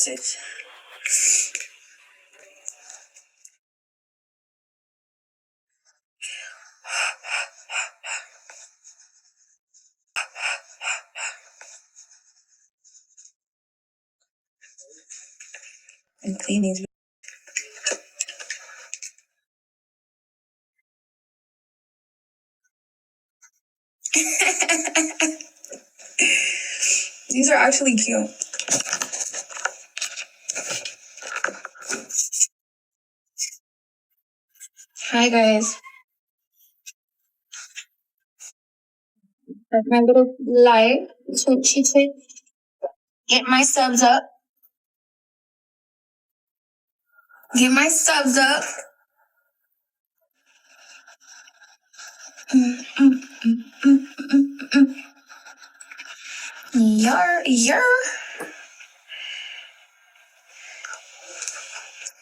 glasses. And clean these. These are actually cute. Hi guys. That's my little live. Twitchy twitch. Get my subs up. Get my subs up. Yar.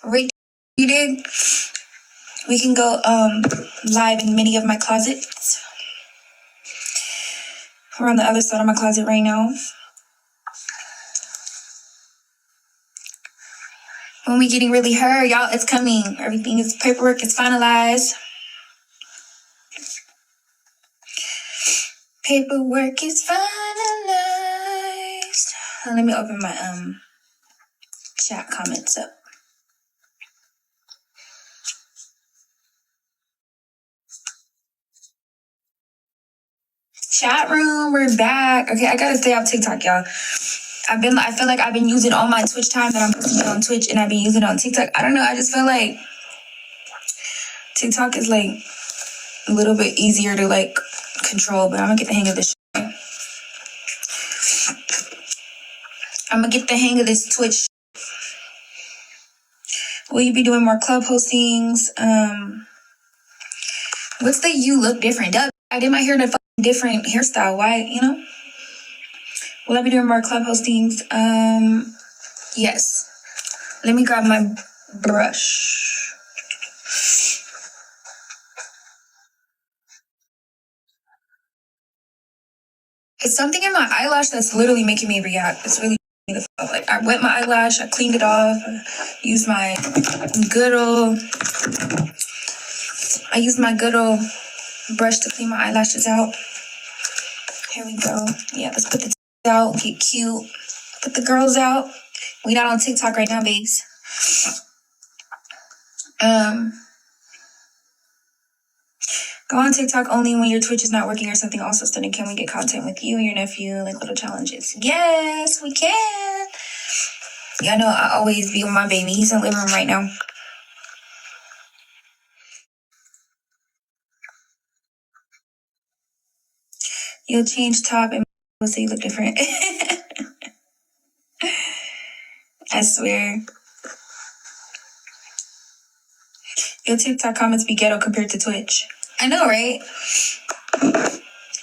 Repeated. We can go live in many of my closets. We're on the other side of my closet right now. When we getting really hurt, y'all, it's coming. Everything is paperwork is finalized. Paperwork is finalized. Let me open my chat comments up. Chat room, we're back. Okay, I gotta stay off TikTok, y'all. I feel like I've been using all my Twitch time that I'm supposed to be on Twitch, and I've been using it on TikTok. I don't know. I just feel like TikTok is like a little bit easier to like control, but I'm gonna get the hang of this. I'm gonna get the hang of this Twitch. Will you be doing more club postings? What's the you look different? Duh, I did my hair in a different hairstyle. Why, you know? Will I be doing more club postings? Yes. Let me grab my brush. It's something in my eyelash that's literally making me react. It's really like I wet my eyelash, I cleaned it off, used my good old brush to clean my eyelashes out. Here we go. Yeah, let's put the out, get cute. Put the girls out. We not on TikTok right now, babes. Go on TikTok only when your Twitch is not working or something. Also, Stunna, can we get content with you and your nephew, like little challenges? Yes, we can. Y'all know I always be with my baby. He's in the living room right now. You'll change top and we'll say you look different. I swear. Your TikTok comments be ghetto compared to Twitch. I know, right?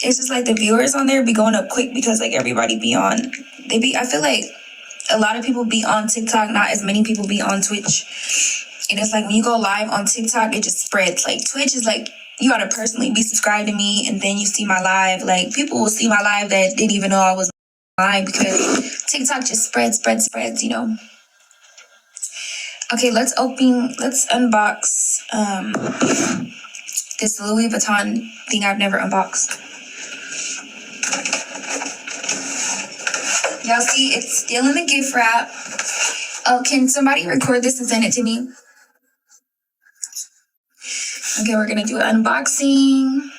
It's just like the viewers on there be going up quick because like everybody be on. I feel like a lot of people be on TikTok, not as many people be on Twitch. And it's like when you go live on TikTok, it just spreads. Like Twitch is like, you gotta personally be subscribed to me and then you see my live. Like people will see my live that didn't even know I was live because TikTok just spreads, you know. Okay, let's unbox this Louis Vuitton thing I've never unboxed. Y'all see, it's still in the gift wrap. Oh, can somebody record this and send it to me? Okay, we're gonna do an unboxing.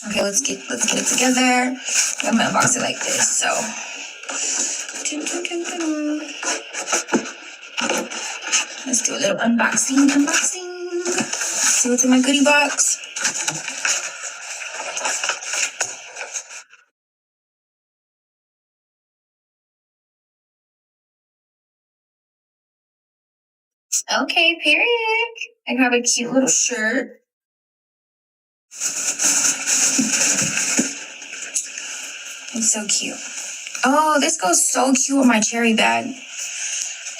Okay, let's get it together. I'm gonna unbox it like this. So, let's do a little unboxing. See what's in my goodie box. Okay, period. I have a cute little shirt. It's so cute. Oh, this goes so cute with my cherry bag.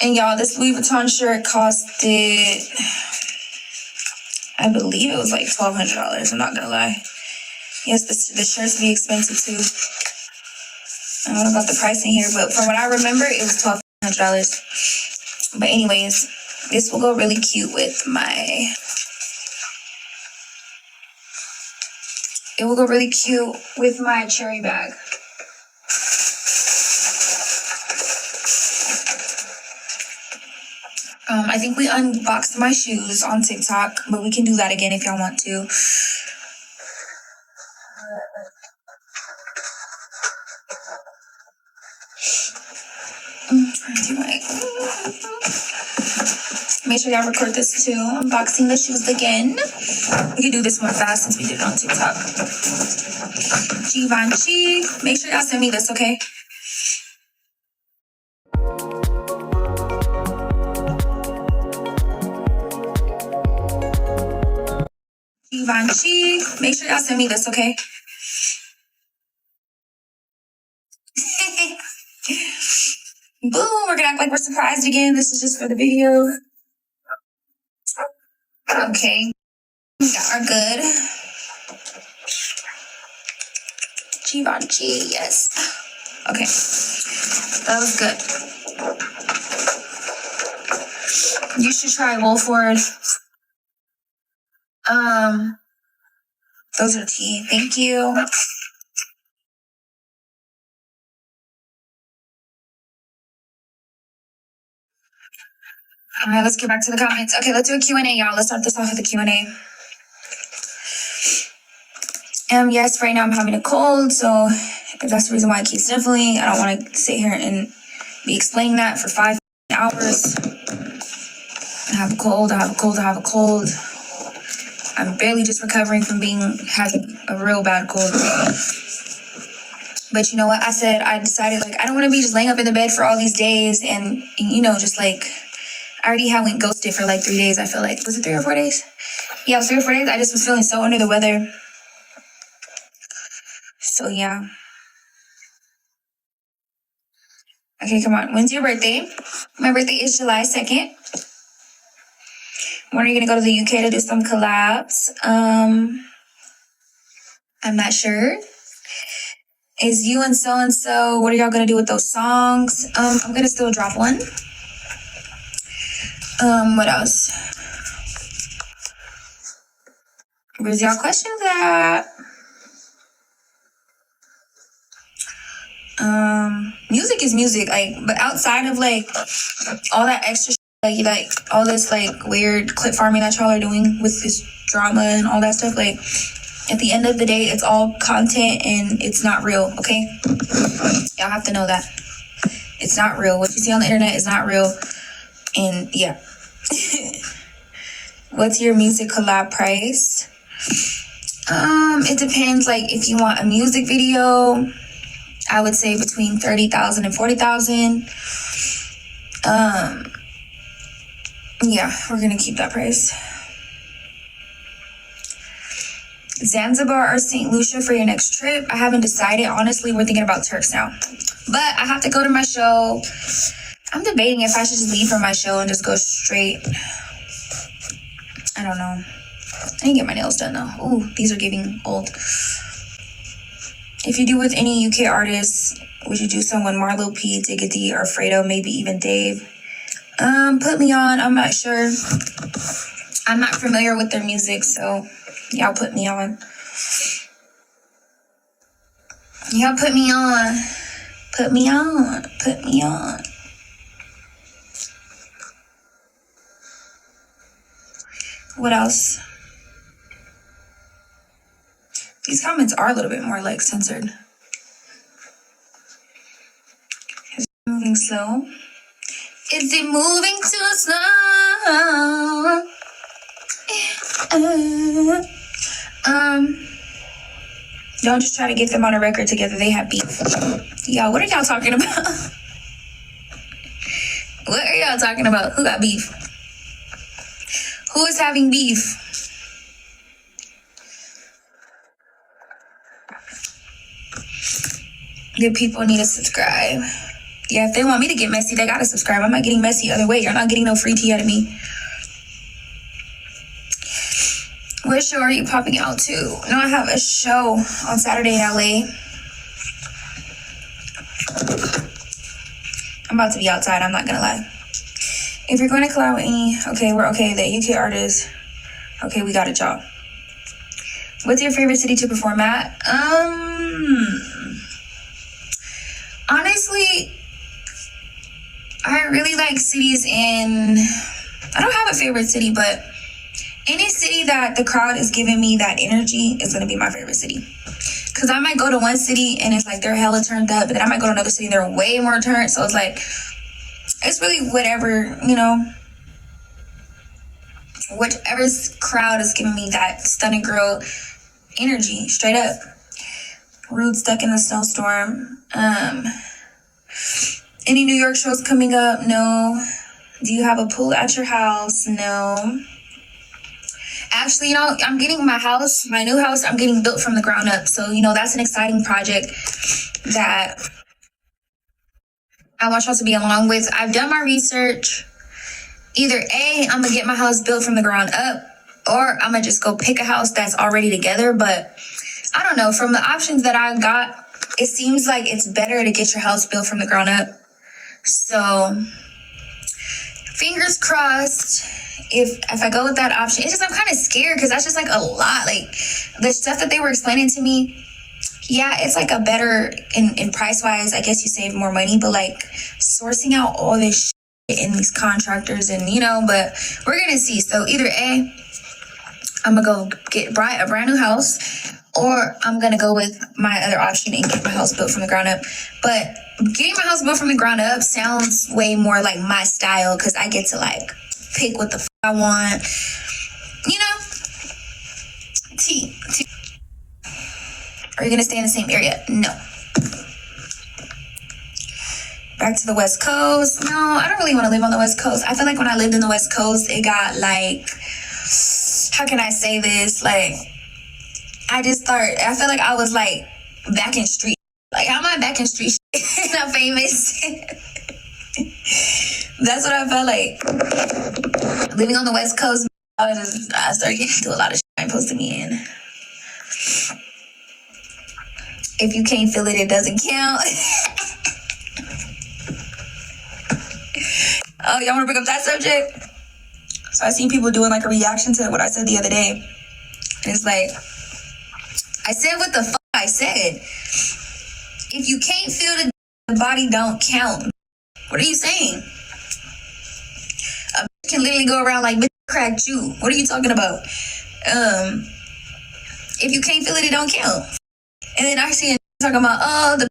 And y'all, this Louis Vuitton shirt costed, I believe it was like $1,200. I'm not gonna lie. Yes, the shirts be expensive too. I don't know about the pricing here, but from what I remember, it was $1,200. $100. But anyways, this will go really cute with my... It will go really cute with my cherry bag. I think we unboxed my shoes on TikTok, but we can do that again if y'all want to. Make sure y'all record this too. Unboxing the shoes again. We can do this one fast since we did it on TikTok. Givenchy. Make sure y'all send me this, okay? Givenchy. Make sure y'all send me this, okay? Boom, we're gonna act like we're surprised again. This is just for the video. Okay, we got our good Givenchy, yes. Okay, that was good. You should try Wolford. Those are tea. Thank you. All right, let's get back to the comments. Okay, let's do a Q&A, y'all. Let's start this off with a Q&A. Yes, right now I'm having a cold, so if that's the reason why I keep sniffling, I don't want to sit here and be explaining that for 5 hours. I have a cold. I'm barely just recovering from having a real bad cold. But you know what? I decided, like, I don't want to be just laying up in the bed for all these days and you know, just like, I already went ghosted for like 3 days, I feel like. Was it 3 or 4 days? Yeah, it was 3 or 4 days. I just was feeling so under the weather. So, yeah. Okay, come on. When's your birthday? My birthday is July 2nd. When are you going to go to the UK to do some collabs? I'm not sure. Is you and so-and-so, what are y'all going to do with those songs? I'm going to still drop one. What else? Where's y'all questions at? Music is music, like, but outside of like all that extra shit, like all this like weird clip farming that y'all are doing with this drama and all that stuff, like at the end of the day, it's all content and it's not real, okay? Y'all have to know that. It's not real. What you see on the internet is not real. And yeah. What's your music collab price? It depends. Like if you want a music video, I would say between 30,000 and 40,000. Yeah, we're gonna keep that price. Zanzibar or St. Lucia for your next trip? I haven't decided. Honestly, we're thinking about Turks now. But I have to go to my show. I'm debating if I should just leave from my show and just go straight. I don't know. I didn't get my nails done though. Ooh, these are giving old. If you do with any UK artists, would you do someone Marlo P, Digga D, or Fredo, maybe even Dave? Put me on. I'm not sure. I'm not familiar with their music, so y'all put me on. Y'all put me on. Put me on. Put me on. What else? These comments are a little bit more like censored. Is it moving slow? Is it moving too slow? Don't just try to get them on a record together. They have beef. Y'all, what are y'all talking about? What are y'all talking about? Who got beef? Who is having beef? The people need to subscribe. Yeah, if they want me to get messy, they gotta subscribe. I'm not getting messy other way. You're not getting no free tea out of me. What show are you popping out to? No, I have a show on Saturday in LA. I'm I'm about to be outside, I'm not gonna lie. If you're going to collab with any, okay, we're okay, the UK artist, okay, we got a job. What's your favorite city to perform at? Honestly, I really like cities in, I don't have a favorite city, but any city that the crowd is giving me that energy is going to be my favorite city. Because I might go to one city and it's like they're hella turned up, but then I might go to another city and they're way more turned. So it's like, it's really whatever, you know, whichever crowd is giving me that StunnaGirl energy, straight up. Rude stuck in a snowstorm. Any New York shows coming up? No. Do you have a pool at your house? No. Actually, you know, I'm getting my new house, I'm getting built from the ground up. So, you know, that's an exciting project that I want y'all to be along with. I've done my research. Either A, I'm gonna get my house built from the ground up, or I'm gonna just go pick a house that's already together. But I don't know, from the options that I got, it seems like it's better to get your house built from the ground up. So fingers crossed. If I go with that option, it's just I'm kind of scared because that's just like a lot. Like the stuff that they were explaining to me, yeah, it's like a better in price wise. I guess you save more money, but like sourcing out all this shit and these contractors and you know, but we're gonna see. So either A, I'm gonna go get a brand new house, or I'm gonna go with my other option and get my house built from the ground up. But getting my house built from the ground up sounds way more like my style because I get to like pick what the I want, you know. Are you gonna stay in the same area? No. Back to the West Coast. No, I don't really want to live on the West Coast. I feel like when I lived in the West Coast, it got like, how can I say this? Like, I feel like I was like back in street. Like, how am I back in street and I'm famous? That's what I felt like. Living on the West Coast, I started getting into a lot of shit I ain't supposed to be in. If you can't feel it, it doesn't count. Oh, y'all want to bring up that subject? So I seen people doing like a reaction to what I said the other day. And it's like, I said what the fuck I said. If you can't feel the body don't count. What are you saying? A bitch can literally go around like, bitch cracked you. What are you talking about? If you can't feel it, it don't count. And then I see a talking about, oh, the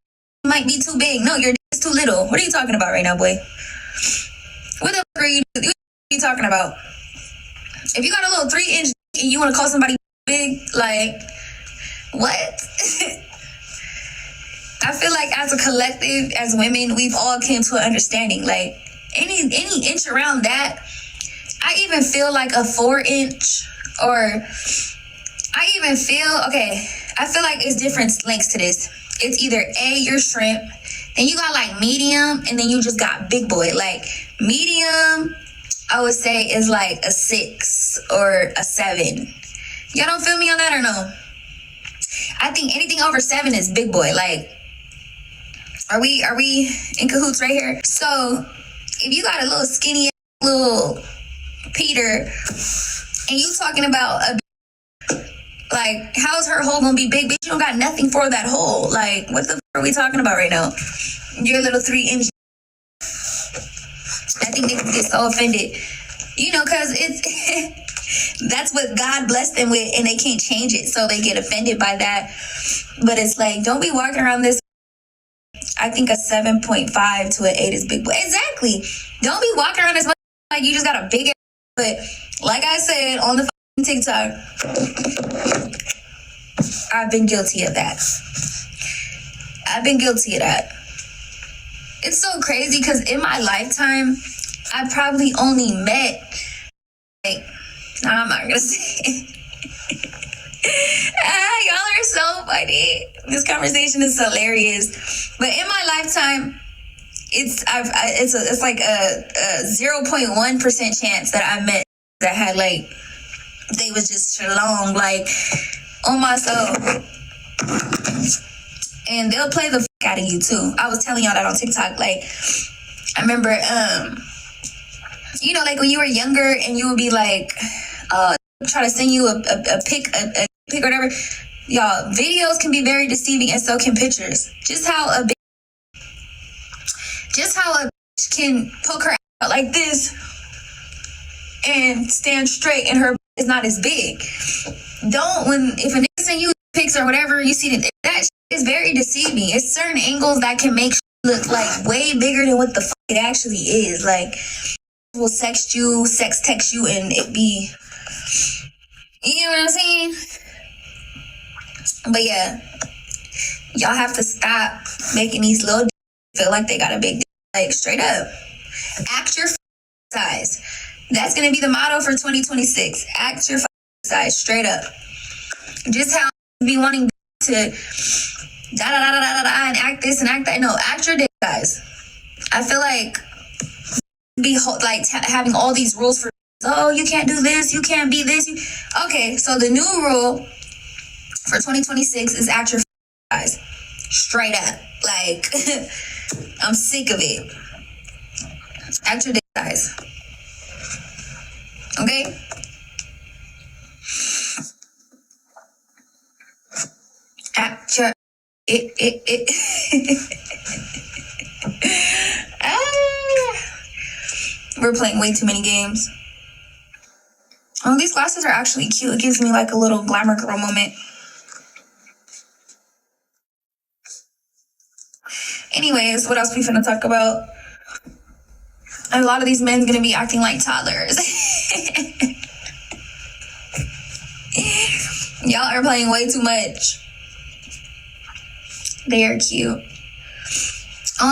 might be too big. No, your dick is too little. What are you talking about right now, boy? What the fuck are you talking about? If you got a little 3-inch and you want to call somebody big, like, what? I feel like as a collective, as women, we've all came to an understanding. Like, any inch around that, I even feel like a 4-inch, or I even feel, okay, I feel like it's different lengths to this. It's either A, you're shrimp, then you got like medium, and then you just got big boy. Like, medium, I would say is like a 6 or a 7. Y'all don't feel me on that or no? I think anything over 7 is big boy. Like, are we in cahoots right here? So if you got a little skinny little Peter and you talking about a, like, how's her hole gonna be big? Bitch, you don't got nothing for that hole. Like, what the f are we talking about right now? Your little 3-inch. I think they get so offended, you know, because it's that's what God blessed them with, and they can't change it, so they get offended by that. But it's like, don't be walking around this. I think a 7.5 to an 8 is big boy. Exactly. Don't be walking around this like you just got a big ass. But like I said on the TikTok, I've been guilty of that. It's so crazy because in my lifetime, I probably only met, like, I'm not gonna say it. Y'all are so funny. This conversation is hilarious. But in my lifetime, it's like a 0.1% chance that I met that had like, they was just shalom, like, on my soul. And they'll play the fuck out of you too. I was telling y'all that on TikTok. Like, I remember, like when you were younger and you would be like, try to send you a pic, a pic or whatever. Y'all, videos can be very deceiving and so can pictures. Just how a bitch can poke her out like this and stand straight and her is not as big. If a nigga send you pics or whatever, you see that is very deceiving. It's certain angles that can make look like way bigger than what the fuck it actually is. Like, will sex text you, and it be, you know what I'm saying? But yeah, y'all have to stop making these little feel like they got a big, like, straight up. Act your size. That's gonna be the motto for 2026. Act your size, straight up. Just how be wanting to da da da da da da and act this and act that. No, act your dick size. I feel like having all these rules for, oh, you can't do this, you can't be this. Okay, so the new rule for 2026 is act your size, straight up. Like, I'm sick of it. Act your dick size. Okay. Act your it. We're playing way too many games. Oh, these glasses are actually cute. It gives me like a little glamour girl moment. Anyways, what else we finna talk about? A lot of these men's gonna be acting like toddlers. Y'all are playing way too much. They are cute.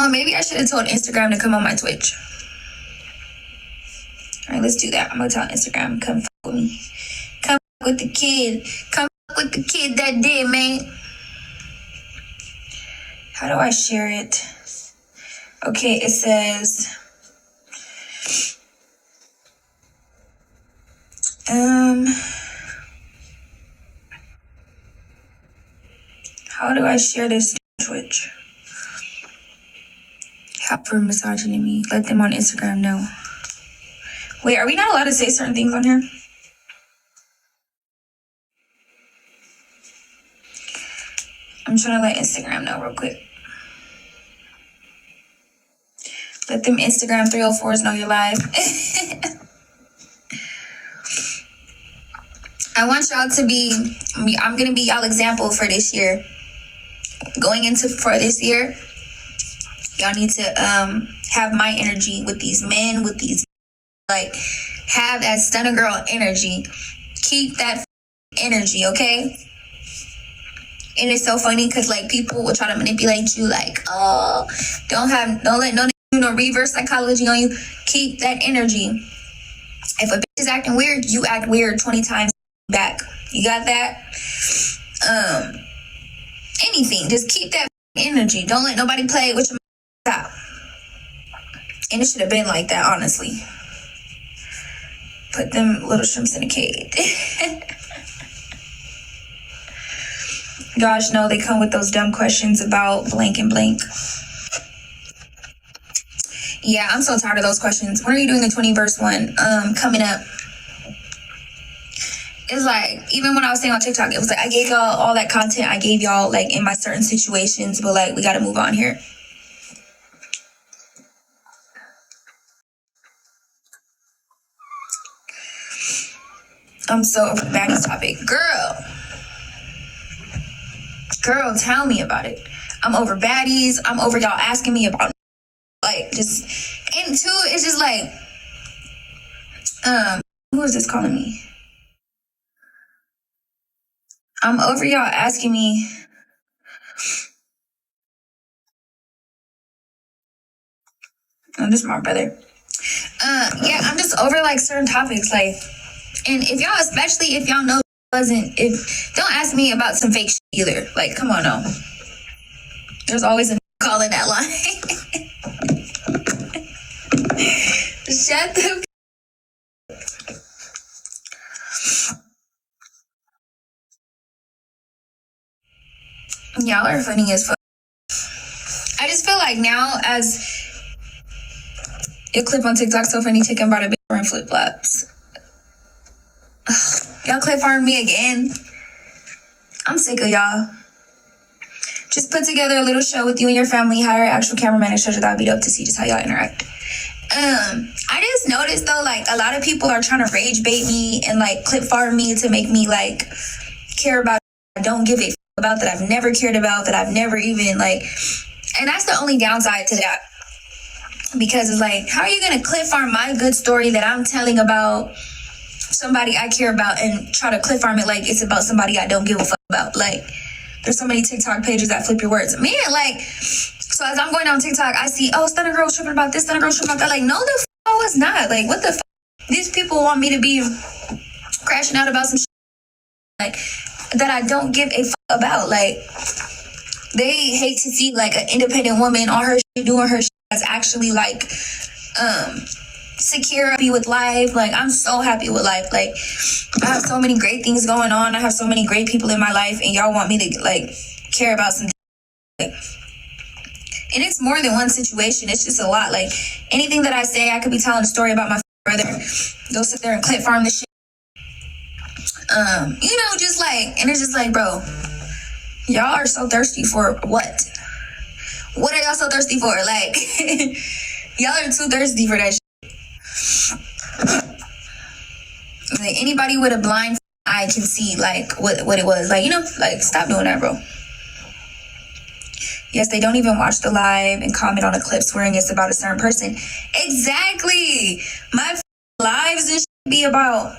Maybe I should have told Instagram to come on my Twitch. All right, let's do that. I'm gonna tell Instagram, come with me. Come with the kid. Come with the kid that did, man. How do I share it? Okay, it says, how do I share this to Twitch? Help for misogyny. Let them on Instagram know. Wait, are we not allowed to say certain things on here? I'm trying to let Instagram know real quick. Let them Instagram 304s know you're live. I want y'all to be, I'm going to be y'all example for this year. Going for this year, y'all need to have my energy with these men, with these, like, have that StunnaGirl energy. Keep that energy, okay? And it's so funny because, like, people will try to manipulate you, like, oh, don't let no reverse psychology on you. Keep that energy. If a bitch is acting weird, you act weird 20 times back. You got that? Anything. Just keep that energy. Don't let nobody play with your top. And it should have been like that, honestly. Put them little shrimps in a cage. Gosh, no, they come with those dumb questions about blank and blank. Yeah, I'm so tired of those questions. When are you doing the 20 verse one? Coming up. It's like, even when I was saying on TikTok, it was like, I gave y'all all that content I gave y'all, like, in my certain situations, but, like, we got to move on here. I'm so over the baddies topic. Girl, tell me about it. I'm over baddies. I'm over y'all asking me about, like, just, and two, it's just like, who is this calling me? I'm over y'all asking me. Oh, this is my brother. Yeah, I'm just over, like, certain topics, like, and if y'all, especially if y'all know don't ask me about some fake shit either. Like, come on, no. There's always a call in that line. Shut the. Y'all are funny as fuck. I just feel like now, as Your clip on TikTok so funny, taken by the bitch wearing flip flops. Y'all clip farm me again. I'm sick of y'all. Just put together a little show with you and your family. Hire an actual cameraman and show you. That would be dope to see just how y'all interact. I just noticed though, like a lot of people are trying to rage bait me and like clip farm me to make me like care about I don't give a f- about, that I've never cared about, that I've never even like, and that's the only downside to that. Because it's like, how are you gonna clip farm my good story that I'm telling about somebody I care about and try to clip farm it like it's about somebody I don't give a fuck about? Like, there's so many TikTok pages that flip your words. Man, like, so as I'm going down TikTok, I see, oh, StunnaGirl tripping about this, StunnaGirl tripping about that. Like, no, the f*** I was not. Like, what the f***? These people want me to be crashing out about some shit, like, that I don't give a f*** about. Like, they hate to see, like, an independent woman on her shit, doing her shit that's actually, like, secure, happy with life. Like, I'm so happy with life. Like, I have so many great things going on. I have so many great people in my life, and y'all want me to, like, care about some like, and it's more than one situation. It's just a lot. Like, anything that I say, I could be telling a story about my brother. They'll sit there and clip farm the shit. You know, just like, and it's just like, bro, y'all are so thirsty for what? What are y'all so thirsty for? Like, y'all are too thirsty for that shit. Like, anybody with a blind eye can see, like, what it was. Like, you know, like, stop doing that, bro. Yes, they don't even watch the live and comment on a clip swearing it's about a certain person. Exactly. My lives and shit be about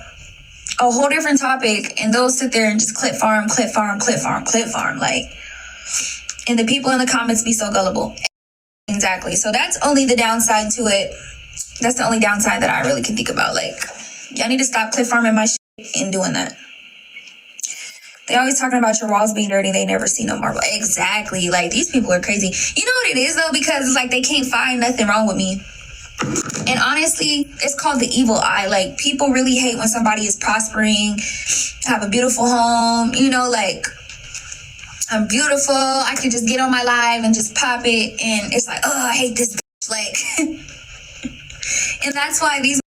a whole different topic, and they'll sit there and just clip farm. Like, and the people in the comments be so gullible. Exactly. So that's only the downside to it. That's the only downside that I really can think about. Like, y'all need to stop clip farming my shit and doing that. They always talking about your walls being dirty. They never see no marble. Exactly. Like, these people are crazy. You know what it is, though? Because it's like they can't find nothing wrong with me. And honestly, it's called the evil eye. Like, people really hate when somebody is prospering, have a beautiful home. You know, like, I'm beautiful. I can just get on my live and just pop it. And it's like, oh, I hate this bitch. Like, and that's why these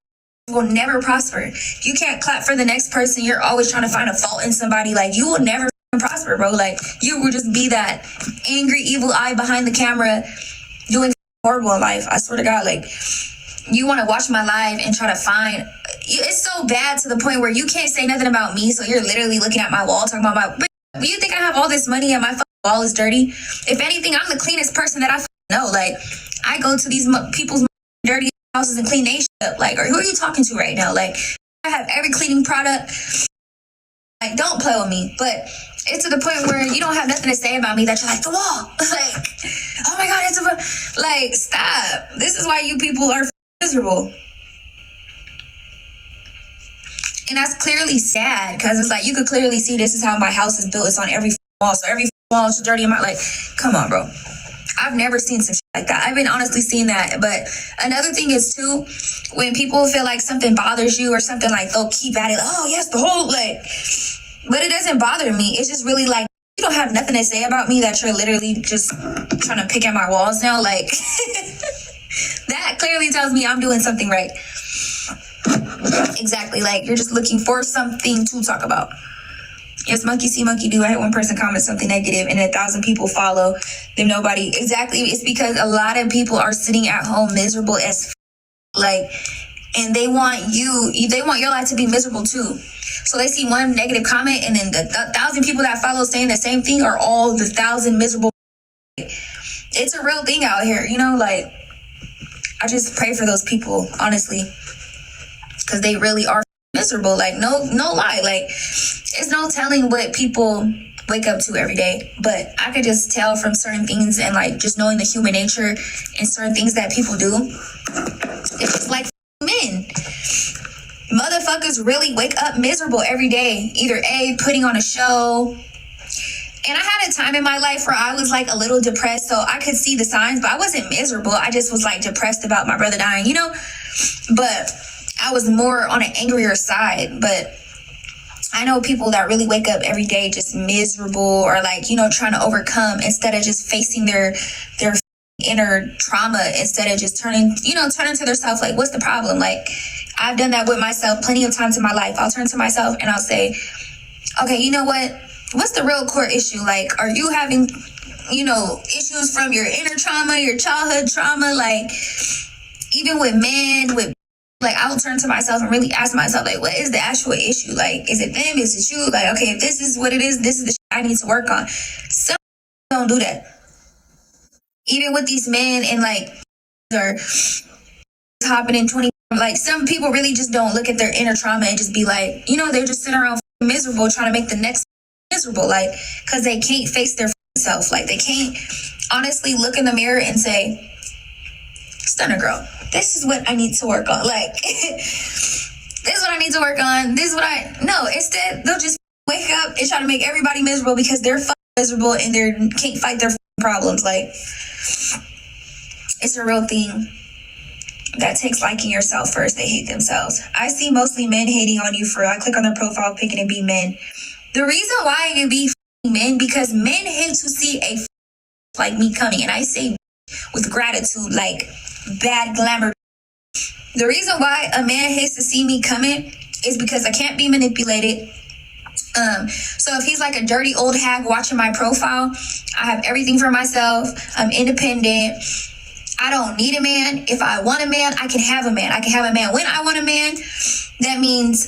will never prosper. You can't clap for the next person. You're always trying to find a fault in somebody. Like, you will never prosper, bro. Like, you will just be that angry, evil eye behind the camera doing horrible in life. I swear to God, like, you want to watch my live and try to find... It's so bad to the point where you can't say nothing about me, so you're literally looking at my wall talking about my... But you think I have all this money and my wall is dirty? If anything, I'm the cleanest person that I know. Like, I go to these people's dirty houses and clean they shit up. Like, or who are you talking to right now? Like, I have every cleaning product. Like, don't play with me. But it's to the point where you don't have nothing to say about me that you're like, the wall. Like, oh my God, it's a... Like, stop. This is why you people are miserable. And that's clearly sad, because it's like, you could clearly see this is how my house is built. It's on every wall. So every wall is dirty. Like, come on, bro. I've never seen some shit like that. I've been honestly seeing that. But another thing is, too, when people feel like something bothers you or something, like, they'll keep at it. Oh, yes, the whole, like... But it doesn't bother me. It's just really like, you don't have nothing to say about me that you're literally just trying to pick at my walls now. Like, that clearly tells me I'm doing something right. Exactly. Like, you're just looking for something to talk about. Yes, monkey see, monkey do. I had one person comment something negative and 1,000 people follow. Then nobody. Exactly. It's because a lot of people are sitting at home miserable as like, and they want your life to be miserable too. So they see one negative comment, and then the 1,000 people that follow saying the same thing are all the 1,000 miserable. It's a real thing out here, you know. Like, I just pray for those people, honestly, because they really are miserable. Like, no lie. Like, it's no telling what people wake up to every day, but I could just tell from certain things and like just knowing the human nature and certain things that people do. It's just like men. Motherfuckers really wake up miserable every day. Either A, putting on a show. And I had a time in my life where I was like a little depressed, so I could see the signs, but I wasn't miserable. I just was like depressed about my brother dying, you know? But I was more on an angrier side. But I know people that really wake up every day just miserable or like, you know, trying to overcome instead of just facing their inner trauma instead of just turning to themselves. Like, what's the problem? Like, I've done that with myself plenty of times in my life. I'll turn to myself and I'll say, okay, you know what? What's the real core issue? Like, are you having, issues from your inner trauma, your childhood trauma? Like, even with men, like, I'll turn to myself and really ask myself, like, what is the actual issue? Like, is it them? Is it you? Like, okay, if this is what it is, this is the shit I need to work on. Some don't do that. Even with these men and, like, or hopping in 20, like, some people really just don't look at their inner trauma and just be like, they're just sitting around miserable trying to make the next miserable, like, because they can't face their self. Like, they can't honestly look in the mirror and say, StunnaGirl, this is what I need to work on. Like, this is what I need to work on. This is what no, instead they'll just wake up and try to make everybody miserable because they're miserable and they can't fight their problems. Like, it's a real thing that takes liking yourself first. They hate themselves. I see mostly men hating on you I click on their profile picking to be men. The reason why it be men, because men hate to see a like me coming, and I say with gratitude, like bad glamour. The reason why a man hates to see me coming is because I can't be manipulated. So if he's like a dirty old hag watching my profile, I have everything for myself. I'm independent. I don't need a man. If I want a man, I can have a man. I can have a man when I want a man. That means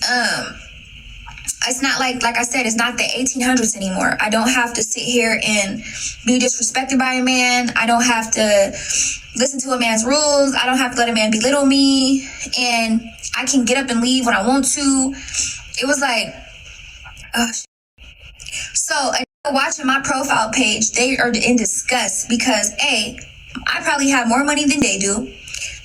it's not like I said, it's not the 1800s anymore. I don't have to sit here and be disrespected by a man. I don't have to listen to a man's rules. I don't have to let a man belittle me. And I can get up and leave when I want to. It was like, so watching my profile page, they are in disgust because I probably have more money than they do.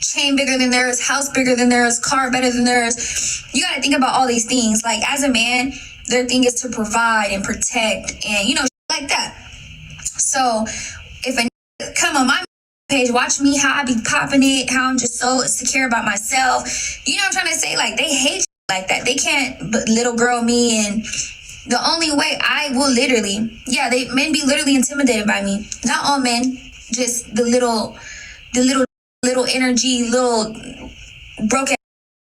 Chain bigger than theirs, house bigger than theirs, car better than theirs. You got to think about all these things. Like, as a man, their thing is to provide and protect and, like that. So if a come on my page, watch me, how I be popping it, how I'm just so secure about myself. You know what I'm trying to say? Like, they hate like that. They can't little girl me. And the only way I will literally, men be literally intimidated by me. Not all men, just the little energy, little broken,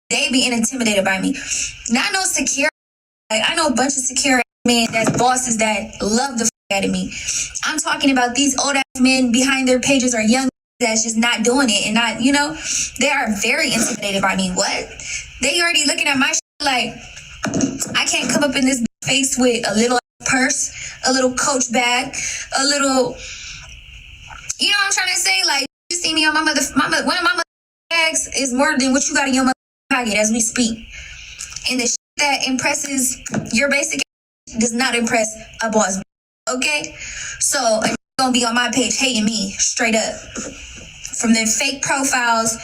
they be intimidated by me. Not no secure. Like, I know a bunch of secure men that's bosses that love the out of me. I'm talking about these old ass men behind their pages are young that's just not doing it and not, they are very intimidated by me. What? They already looking at my shit like, I can't come up in this face with a little purse, a little Coach bag, a little, you know what I'm trying to say? Like, you see me on one of my mother bags is more than what you got in your mother pocket as we speak. And the shit that impresses your basic does not impress a boss. Okay? So, you're gonna be on my page hating me straight up. From their fake profiles,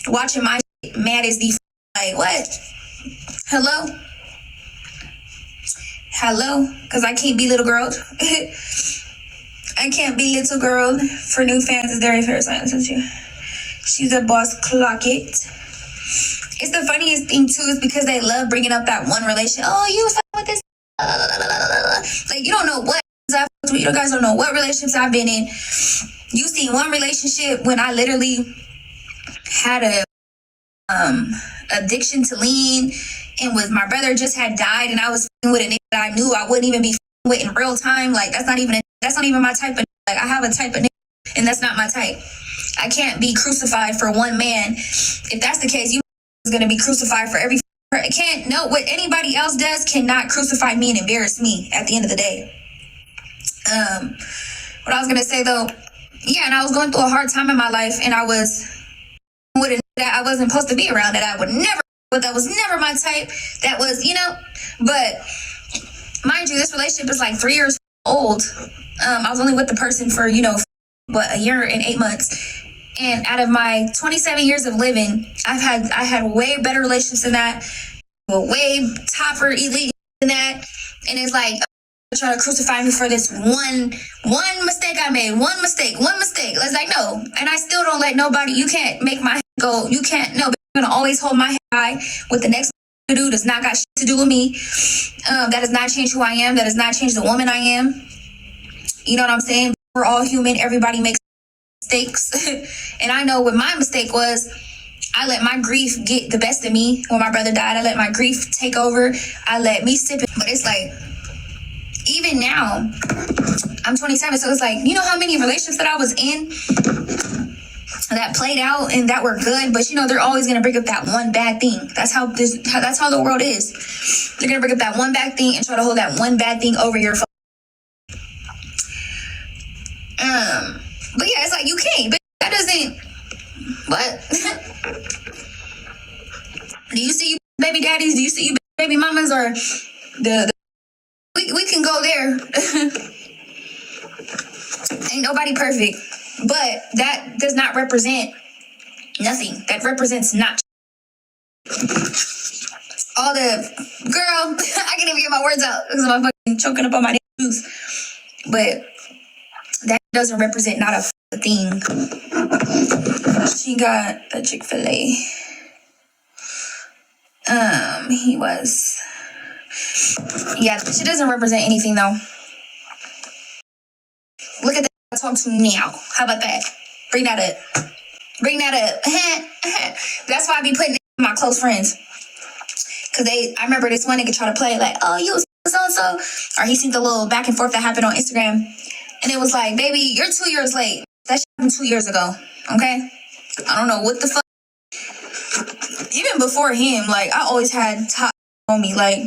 watching my shit, mad as the like, what? Hello? Because I can't be little girl. I can't be little girl. For new fans, is very fair science. She's a boss, clock it. It's the funniest thing too, is because they love bringing up that one relationship. Oh, you was with this. Like, you don't know what you guys don't know what relationships I've been in. You see one relationship when I literally had a addiction to lean, and my brother just had died, and I was with a nigga that I knew I wouldn't even be with in real time. Like, that's not even my type of, like, I have a type of nigga, and that's not my type. I can't be crucified for one man. If that's the case, you is gonna be crucified for every. Can't no what anybody else does cannot crucify me and embarrass me at the end of the day. What I was gonna say though, and I was going through a hard time in my life, and I was with a that I wasn't supposed to be around, that I would never, but that was never my type. That was, but mind you, this relationship is like 3 years old. I was only with the person for, a year and 8 months. And out of my 27 years of living, I had way better relationships than that, way topper elite than that. And it's like, trying to crucify me for this one mistake I made, one mistake. It's like, no. And I still don't let nobody, you can't make my head go, you can't, no, I'm gonna always hold my head high. What the next to do does not got shit to do with me. That does not change who I am. That does not change the woman I am. You know what I'm saying? We're all human. Everybody makes mistakes. And I know what my mistake was. I let my grief get the best of me. When my brother died, I let my grief take over. I let me sip it. But it's like, even now, I'm 27, so it's like, you know how many relationships that I was in that played out and that were good, but you know, they're always gonna bring up that one bad thing. That's how the world is. They're gonna bring up that one bad thing and try to hold that one bad thing over your phone. But yeah, it's like, you can't, but that doesn't, what? Do you see you baby daddies? Do you see you baby mamas? Or we can go there. Ain't nobody perfect, but that does not represent nothing. That represents not all the girl. I can't even get my words out because I'm fucking choking up on my juice. But that doesn't represent not a thing. She got the Chick-fil-A. He was. Yeah, she doesn't represent anything though. Look at that I talk to now. How about that? Bring that up. Bring that up. That's why I be putting it in my close friends. Cause I remember this one nigga try to play like, oh, you so-and-so. Or he seen the little back and forth that happened on Instagram. And it was like, baby, you're 2 years late. That shit happened 2 years ago. Okay? I don't know what the fuck. Even before him, like, I always had top on me. Like,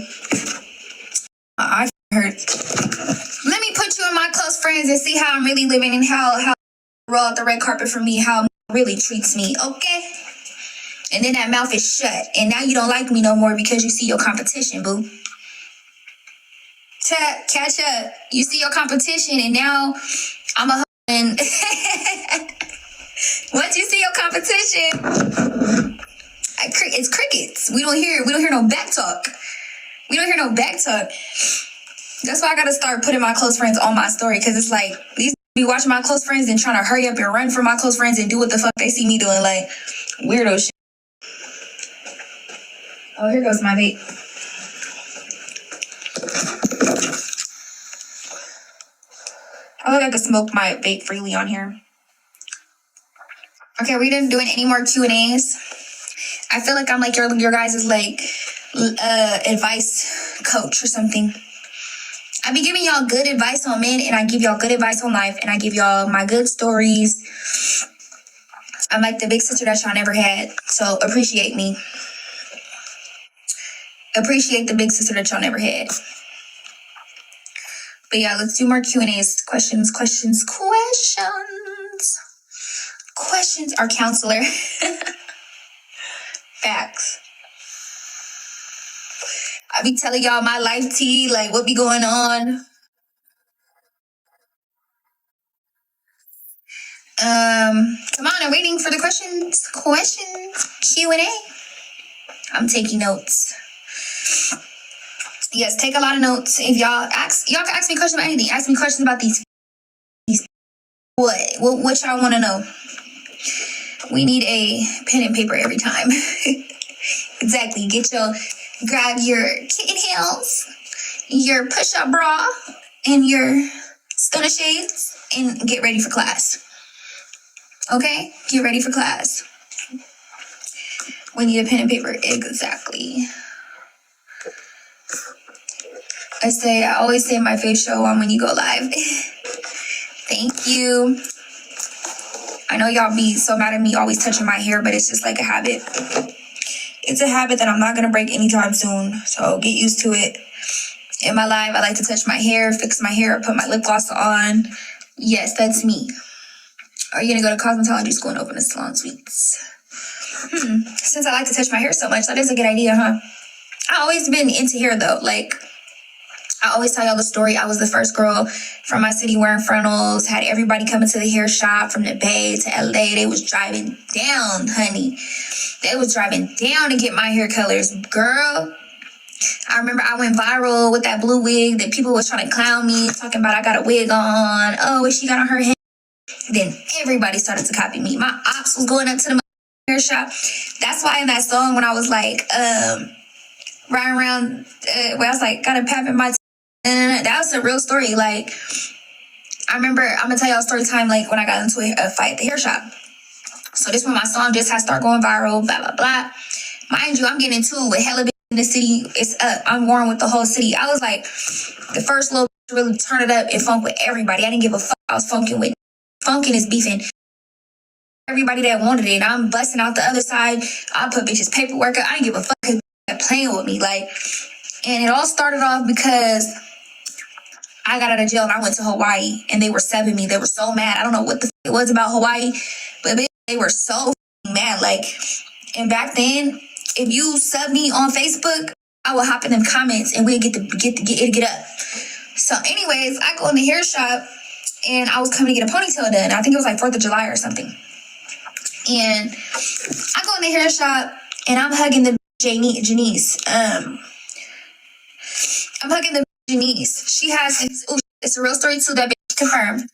I hurt. Let me put you in my close friends and see how I'm really living and how roll out the red carpet for me, how really treats me, okay? And then that mouth is shut. And now you don't like me no more because you see your competition, boo. Catch up. You see your competition and now I'm a and once you see your competition, it's crickets. We don't hear no back talk. We don't hear no back talk. That's why I gotta start putting my close friends on my story, because it's like these be watching my close friends and trying to hurry up and run from my close friends and do what the fuck they see me doing, like weirdo shit. Oh, here goes my vape. I look like I could smoke my vape freely on here. Okay, we didn't doing any more Q&As. I feel like I'm like your guys' like advice coach or something. I be giving y'all good advice on men, and I give y'all good advice on life, and I give y'all my good stories. I'm like the big sister that y'all never had, so appreciate me. Appreciate the big sister that y'all never had. But yeah, let's do more Q&As. Questions. Questions. Our counselor. Facts. I be telling y'all my life tea, like what be going on. Come on, I'm waiting for the questions. Q&A. I'm taking notes. Yes, take a lot of notes. If y'all can ask me questions about anything. Ask me questions about these. What y'all want to know? We need a pen and paper every time. Exactly. Grab your kitten heels, your push-up bra, and your Stunna shades, and get ready for class. Okay? Get ready for class. We need a pen and paper. Exactly. I always say my face show on when you go live. Thank you. I know y'all be so mad at me always touching my hair, but it's just like a habit. It's a habit that I'm not going to break anytime soon, so get used to it. In my life, I like to touch my hair, fix my hair, put my lip gloss on. Yes, that's me. Are you going to go to cosmetology school and open a salon suites? Since I like to touch my hair so much, that is a good idea, huh? I've always been into hair, though. Like, I always tell y'all the story. I was the first girl from my city wearing frontals, had everybody coming to the hair shop from the Bay to LA. They was driving down, honey. They was driving down to get my hair colors. Girl, I remember I went viral with that blue wig that people was trying to clown me, talking about I got a wig on. Oh, what she got on her head? Then everybody started to copy me. My ops was going up to the hair shop. That's why in that song when I was like, riding around, where I was like, got a pap in my that was a real story. Like, I remember, I'm gonna tell y'all a story time, like when I got into a fight at the hair shop. So this when my song just had started going viral, blah, blah, blah. Mind you, I'm getting into it with hella bitches in the city. It's up. I'm warring with the whole city. I was like the first little bitch to really turn it up and funk with everybody. I didn't give a fuck. I was funking with. Funking is beefing. Everybody that wanted it. I'm busting out the other side. I put bitches paperwork up. I didn't give a fuck because they playing with me. Like, and it all started off because I got out of jail and I went to Hawaii and they were subbing me. They were so mad. I don't know what the fuck it was about Hawaii, but they were so mad. Like, and back then, if you sub me on Facebook, I would hop in them comments and we'd get up. So anyways, I go in the hair shop and I was coming to get a ponytail done. I think it was like 4th of July or something. And I go in the hair shop and I'm hugging the Janice. I'm hugging the Janice. She has, it's a real story too, that bitch confirmed.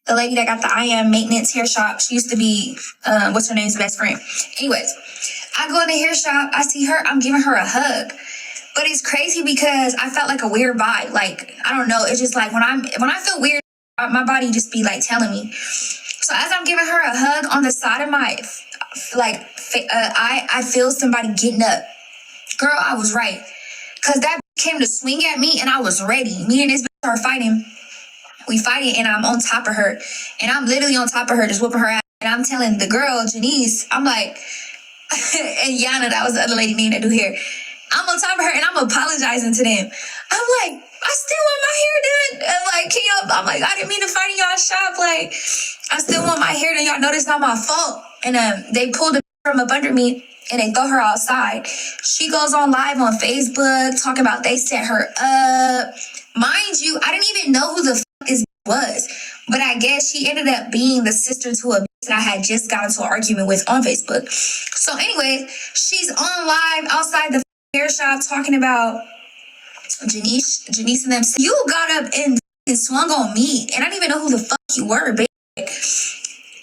The lady that got the I Am Maintenance hair shop, she used to be, what's her name's best friend. Anyways, I go in the hair shop, I see her, I'm giving her a hug. But it's crazy because I felt like a weird vibe. Like, I don't know, it's just like when I feel weird, my body just be like telling me. So as I'm giving her a hug on the side of my, I feel somebody getting up. Girl, I was right. Because that came to swing at me and I was ready. Me and this bitch are fighting. We fighting and I'm on top of her. And I'm literally on top of her just whooping her ass. And I'm telling the girl, Janice, I'm like, and Yana, that was the other lady named that do hair. I'm on top of her and I'm apologizing to them. I'm like, I still want my hair done. I'm like, I'm like, I didn't mean to fight in y'all shop. Like, I still want my hair done. Y'all know it's not my fault. And they pulled her from up under me and they throw her outside. She goes on live on Facebook talking about they set her up. Mind you, I didn't even know who the fuck this was. But I guess she ended up being the sister to a bitch that I had just got into an argument with on Facebook. So anyway, she's on live outside the hair shop talking about Janice and them. You got up and swung on me, and I didn't even know who the fuck you were, bitch.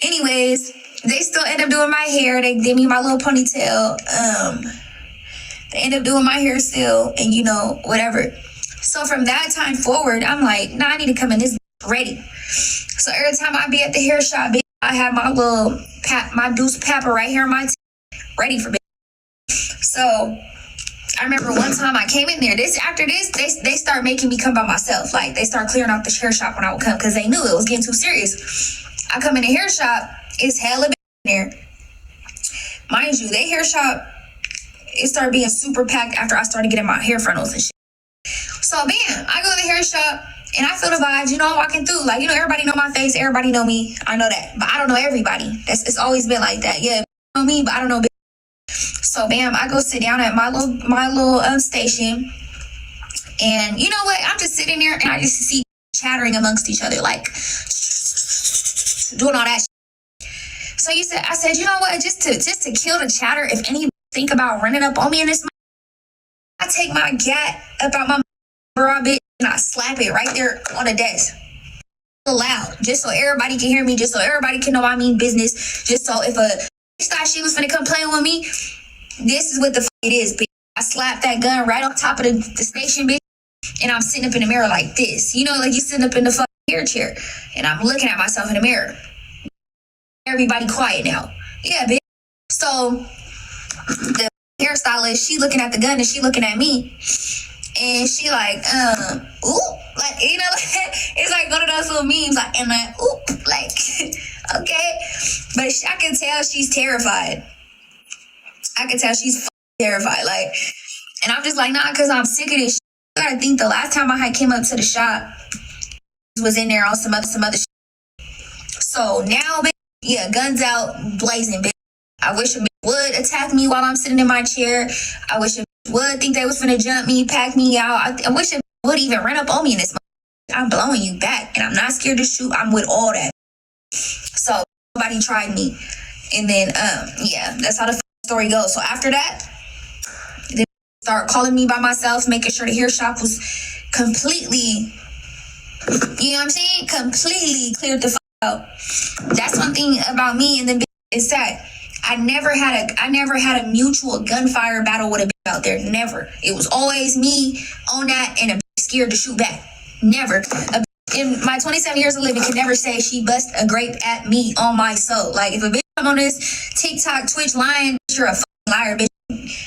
Anyways, they still end up doing my hair. They did me my little ponytail. They end up doing my hair still, and you know, whatever. So from that time forward, I'm like, nah, I need to come in this ready. So every time I be at the hair shop, bitch, I have my little my deuce papper right here in my ready for bitch. So I remember one time I came in there. After this, they start making me come by myself. Like, they start clearing out the hair shop when I would come because they knew it was getting too serious. I come in the hair shop, it's hella in there. Mind you, they hair shop, it started being super packed after I started getting my hair frontals and shit. So, bam, I go to the hair shop and I feel the vibes. You know, I'm walking through. Like, you know, everybody know my face. Everybody know me. I know that. But I don't know everybody. It's always been like that. Yeah, know me, but I don't know. So bam, I go sit down at my little station, and you know what? I'm just sitting there, and I just see chattering amongst each other, like doing all that shit. So I said, you know what? Just to kill the chatter, if anybody think about running up on me in this, I take my gat up out my bra bitch and I slap it right there on the desk. Loud, just so everybody can hear me, just so everybody can know I mean business, just so if a bitch thought she was finna come playing with me, this is what the it is, bitch. I slapped that gun right on top of the station, bitch, and I'm sitting up in the mirror like this. You know, like you sitting up in the fucking hair chair, and I'm looking at myself in the mirror. Everybody quiet now. Yeah, bitch. So the hairstylist, she looking at the gun and she looking at me. And she like, ooh, like, you know, it's like one of those little memes, like, and like, ooh, like, okay. But I can tell she's terrified. I can tell she's terrified, like, and I'm just like, nah, because I'm sick of this shit. You gotta think the last time I had came up to the shop was in there on some other shit. So now, bitch, yeah, guns out, blazing, bitch. I wish a bitch would attack me while I'm sitting in my chair. I wish a bitch would think they was finna jump me, pack me out. I wish a bitch would even run up on me in this. I'm blowing you back, and I'm not scared to shoot. I'm with all that. So nobody tried me, and then yeah, that's how the story goes. So after that, they start calling me by myself, making sure the hair shop was completely, you know what I'm saying, completely cleared the out. That's one thing about me, and then is that I never had a mutual gunfire battle with a bitch out there. Never. It was always me on that and a bitch scared to shoot back. Never. A bitch in my 27 years of living can never say she bust a grape at me on my soul. Like, if a bitch come on this TikTok, Twitch lying, you're a fucking liar, bitch.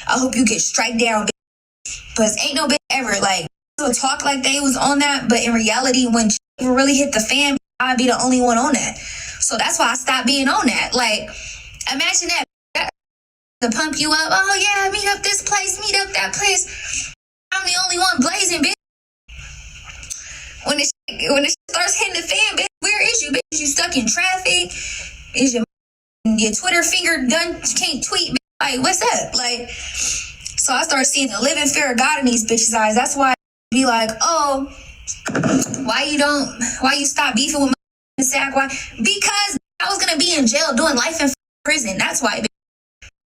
I hope you get strike down, bitch. Because ain't no bitch ever, like, will talk like they was on that, but in reality, when shit really hit the fan, I'd be the only one on that. So that's why I stopped being on that. Like, imagine that to pump you up. Oh yeah, meet up this place, meet up that place. I'm the only one blazing, bitch. When the shit starts hitting the fan, bitch, where is you, bitch? You stuck in traffic? Is your Twitter finger done? Can't tweet, bitch? Like, what's up? Like, so I started seeing the living fear of God in these bitches' eyes. That's why I be like, oh, why you stop beefing with my sack? Why? Because I was gonna be in jail doing life in prison. That's why, bitch.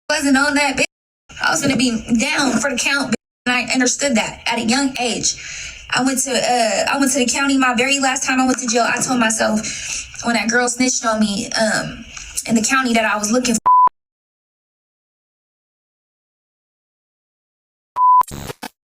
I wasn't on that, bitch. I was gonna be down for the count, bitch, and I understood that at a young age. I went to the county. My very last time I went to jail, I told myself when that girl snitched on me in the county that I was looking